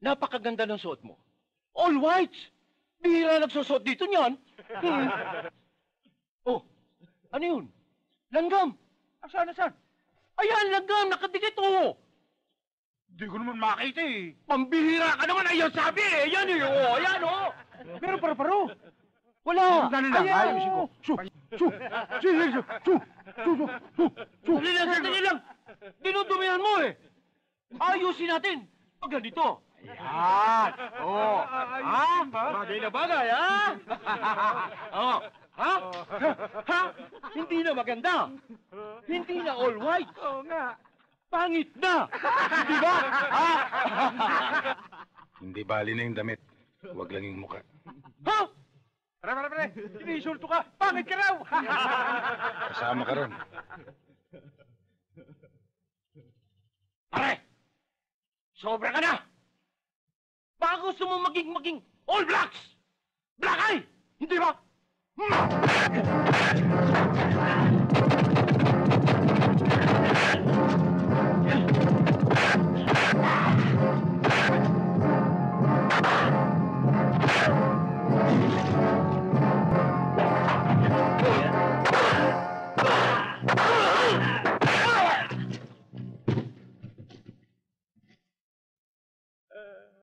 napakaganda ng suot mo. All whites. Bihira nagsusot dito niyan. Oh, ano yun? Langgam. Asan? Ayan, langgam. Nakadikit, oh. Hindi ko naman makita eh. Pambihira ka naman. Ayan sabi eh. Ayan eh. Oh, ayan oh. Pero paro-paro. Wala. Dali lang, ayusin ko. Sandali lang. Dinudumihan mo eh. Ayusin natin. Pag ganito. Ayan. Oh. Ha? Bagay na bagay, ha? Oh. Ha? Ha? Hindi na maganda. Hindi na all white. Oo nga. Pangit na. Di ba? Ha? Hindi bali na yung damit. Huwag lang yung mukha. Ha? Pare. Inisulto ka. Pangit ka raw. Kasama ka ron. Pare! Sobra ka na! Baka gusto mo maging All Blacks! Black Eye! Hindi ba?